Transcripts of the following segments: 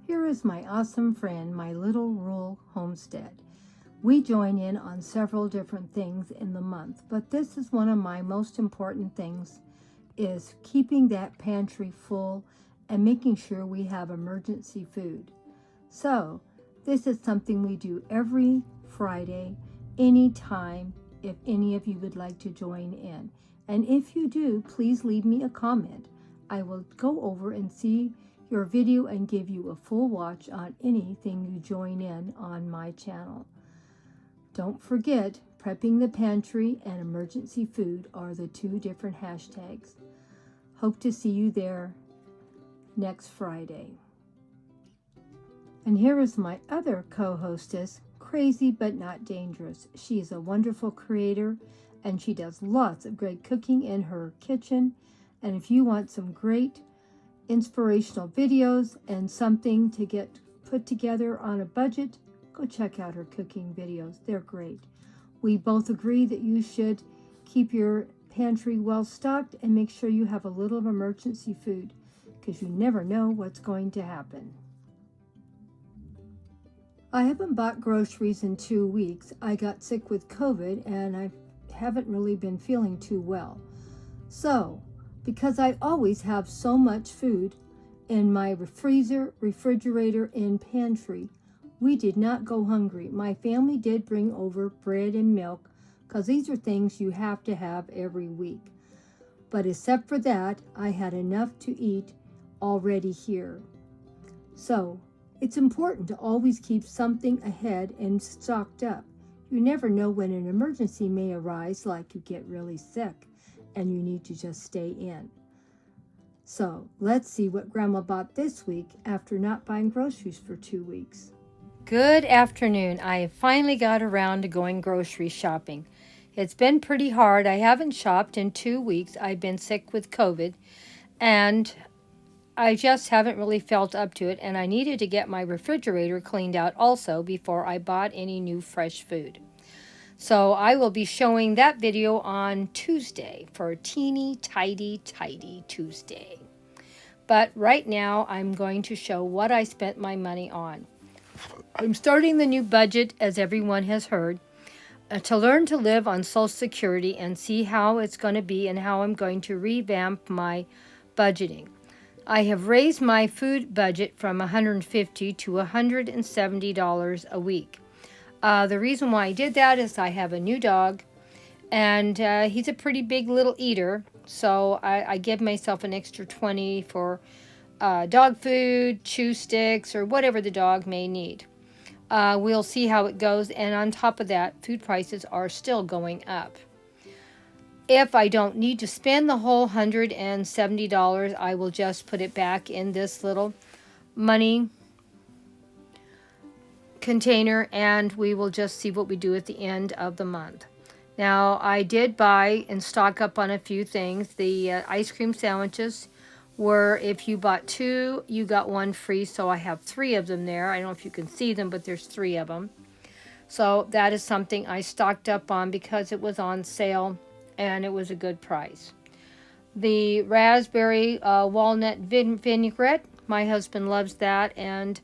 Here is my awesome friend, my little rural homestead. We join in on several different things in the month, but this is one of my most important things, is keeping that pantry full and making sure we have emergency food. So, this is something we do every Friday, anytime, if any of you would like to join in. And if you do, please leave me a comment. I will go over and see your video and give you a full watch on anything you join in on my channel. Don't forget, prepping the pantry and emergency food are the two different hashtags. Hope to see you there next Friday. And here is my other co-hostess, Crazy But Not Dangerous. She is a wonderful creator and she does lots of great cooking in her kitchen. And if you want some great inspirational videos and something to get put together on a budget, go check out her cooking videos. They're great. We both agree that you should keep your pantry well stocked and make sure you have a little of emergency food because you never know what's going to happen. I haven't bought groceries in 2 weeks. I got sick with COVID and I haven't really been feeling too well. So, because I always have so much food in my freezer, refrigerator, and pantry, we did not go hungry. My family did bring over bread and milk because these are things you have to have every week. But except for that, I had enough to eat already here. So, it's important to always keep something ahead and stocked up. You never know when an emergency may arise, like you get really sick and you need to just stay in. So let's see what Grandma bought this week after not buying groceries for 2 weeks. Good afternoon. I finally got around to going grocery shopping. It's been pretty hard. I haven't shopped in 2 weeks. I've been sick with COVID and I just haven't really felt up to it, and I needed to get my refrigerator cleaned out also before I bought any new fresh food. So I will be showing that video on Tuesday for Teeny Tidy Tuesday. But right now I'm going to show what I spent my money on. I'm starting the new budget, as everyone has heard, to learn to live on Social Security and see how it's going to be and how I'm going to revamp my budgeting. I have raised my food budget from $150 to $170 a week. The reason why I did that is I have a new dog, and he's a pretty big little eater, so I give myself an extra $20 for dog food, chew sticks, or whatever the dog may need. We'll see how it goes, and on top of that, food prices are still going up. If I don't need to spend the whole $170, I will just put it back in this little money container, and we will just see what we do at the end of the month. Now, I did buy and stock up on a few things. The ice cream sandwiches were, if you bought 2, you got 1 free, so I have 3 of them there. I don't know if you can see them, but there's 3 of them. So that is something I stocked up on because it was on sale and it was a good price. The raspberry walnut vinaigrette, my husband loves that, and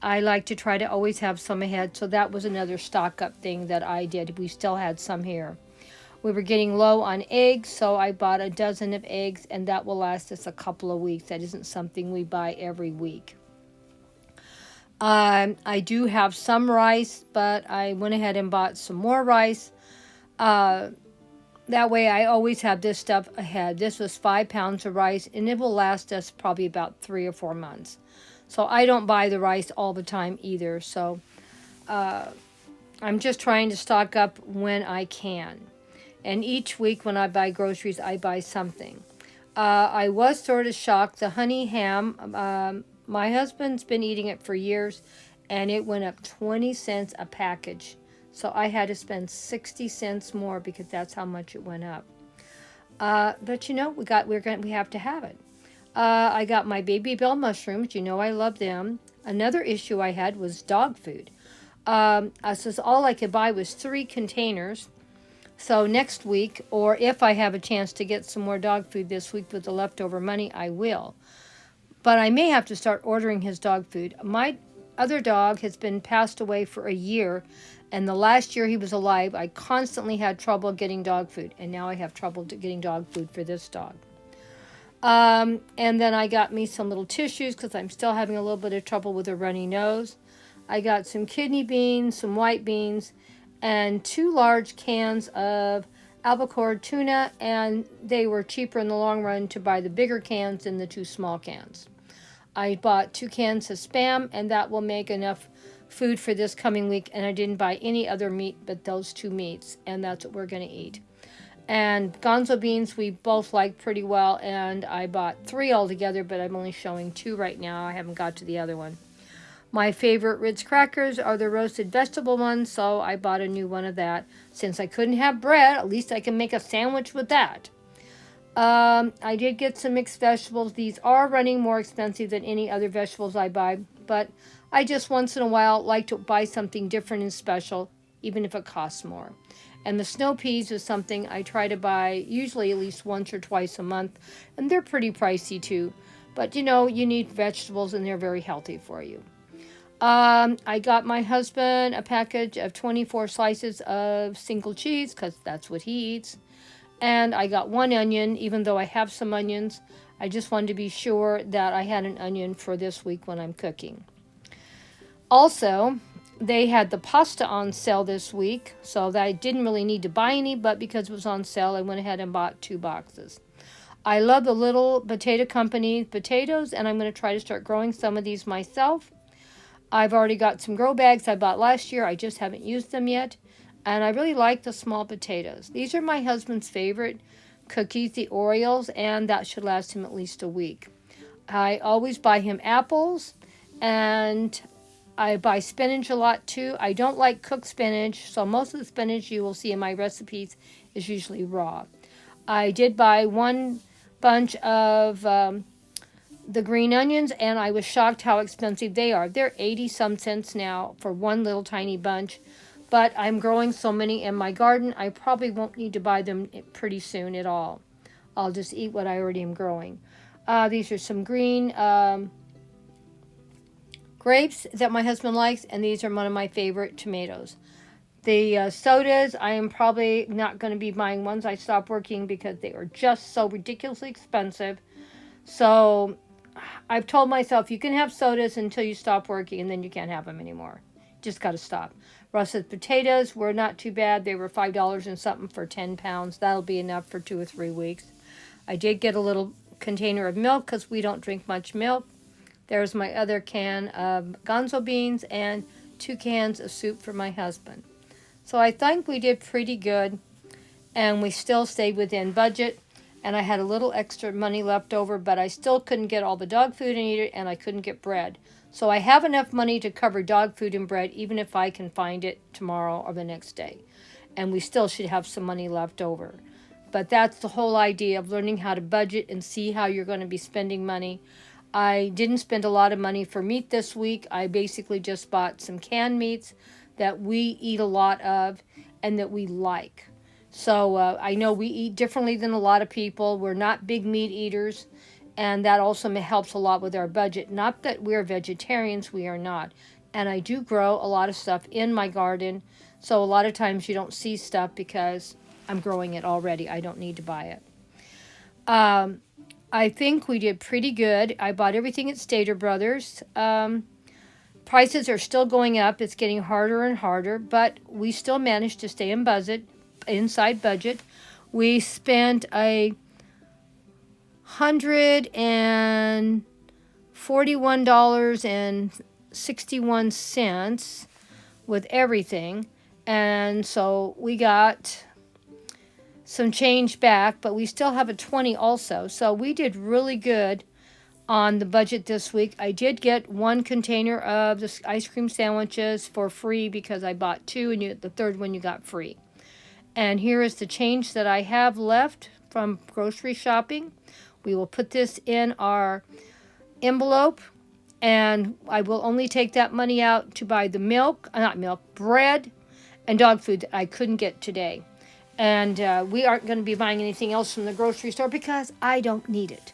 I like to try to always have some ahead, so that was another stock up thing that I did. We still had some here. We were getting low on eggs, so I bought a dozen of eggs, and that will last us a couple of weeks. That isn't something we buy every week. I do have some rice, but I went ahead and bought some more rice. That way I always have this stuff ahead. This was 5 pounds of rice, and it will last us probably about 3 or 4 months. So I don't buy the rice all the time either. So I'm just trying to stock up when I can. And each week when I buy groceries, I buy something. I was sort of shocked. The honey ham, my husband's been eating it for years, and it went up 20 cents a package. So I had to spend 60 cents more because that's how much it went up. But you know, we have to have it. I got my baby bell mushrooms. You know I love them. Another issue I had was dog food. So all I could buy was 3 containers. So next week, or if I have a chance to get some more dog food this week with the leftover money, I will. but I may have to start ordering his dog food. My other dog has been passed away for a year, and the last year he was alive, I constantly had trouble getting dog food, and now I have trouble getting dog food for this dog. And then I got me some little tissues because I'm still having a little bit of trouble with a runny nose. I got some kidney beans, some white beans, and 2 large cans of albacore tuna, and they were cheaper in the long run to buy the bigger cans than the 2 small cans. I bought 2 cans of Spam, and that will make enough food for this coming week, and I didn't buy any other meat but those 2 meats, and that's what we're going to eat. And gonzo beans we both like pretty well, and I bought 3 altogether, but I'm only showing 2 right now. I haven't got to the other one. My favorite Ritz crackers are the roasted vegetable ones, so I bought a new one of that. Since I couldn't have bread, at least I can make a sandwich with that. I did get some mixed vegetables. These are running more expensive than any other vegetables I buy, but I just once in a while like to buy something different and special, even if it costs more. And the snow peas is something I try to buy usually at least once or twice a month, and they're pretty pricey too. But you know, you need vegetables and they're very healthy for you. I got my husband a package of 24 slices of single cheese because that's what he eats. And I got 1 onion, even though I have some onions. I just wanted to be sure that I had an onion for this week when I'm cooking. Also, they had the pasta on sale this week, so that I didn't really need to buy any, but because it was on sale, I went ahead and bought 2 boxes. I love the Little Potato Company potatoes, and I'm going to try to start growing some of these myself. I've already got some grow bags I bought last year. I just haven't used them yet. And I really like the small potatoes. These are my husband's favorite cookies, the Oreos, and that should last him at least a week. I always buy him apples, and I buy spinach a lot too. I don't like cooked spinach, so most of the spinach you will see in my recipes is usually raw. I did buy 1 bunch of the green onions, and I was shocked how expensive they are. They're 80-some cents now for 1 little tiny bunch, but I'm growing so many in my garden, I probably won't need to buy them pretty soon at all. I'll just eat what I already am growing. These are some green grapes that my husband likes, and these are one of my favorite tomatoes. The sodas, I am probably not going to be buying once I stop working because they are just so ridiculously expensive. So I've told myself you can have sodas until you stop working, and then you can't have them anymore. Just got to stop. Russet potatoes were not too bad. They were $5 and something for 10 pounds. That'll be enough for 2 or 3 weeks. I did get a little container of milk because we don't drink much milk. There's my other can of gonzo beans and 2 cans of soup for my husband. So I think we did pretty good, and we still stayed within budget. And I had a little extra money left over, but I still couldn't get all the dog food I needed, and I couldn't get bread. So I have enough money to cover dog food and bread, even if I can find it tomorrow or the next day. And we still should have some money left over. But that's the whole idea of learning how to budget and see how you're going to be spending money. I didn't spend a lot of money for meat this week. I basically just bought some canned meats that we eat a lot of and that we like. So I know we eat differently than a lot of people. We're not big meat eaters, and that also helps a lot with our budget. Not that we're vegetarians, we are not. And I do grow a lot of stuff in my garden, so a lot of times you don't see stuff because I'm growing it already. I don't need to buy it. I think we did pretty good. I bought everything at Stater Brothers. Prices are still going up. It's getting harder and harder, but we still managed to stay inside budget. We spent $141.61 with everything, and so we got some change back, but we still have a 20 also. So we did really good on the budget this week. I did get 1 container of the ice cream sandwiches for free because I bought 2, and the 3rd one you got free. And here is the change that I have left from grocery shopping. We will put this in our envelope, and I will only take that money out to buy the bread, and dog food that I couldn't get today. And we aren't going to be buying anything else from the grocery store because I don't need it.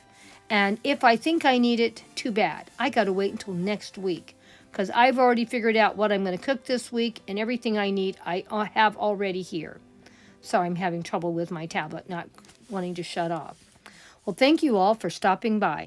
And if I think I need it, too bad. I got to wait until next week because I've already figured out what I'm going to cook this week, and everything I need I have already here. Sorry, I'm having trouble with my tablet not wanting to shut off. Well, thank you all for stopping by.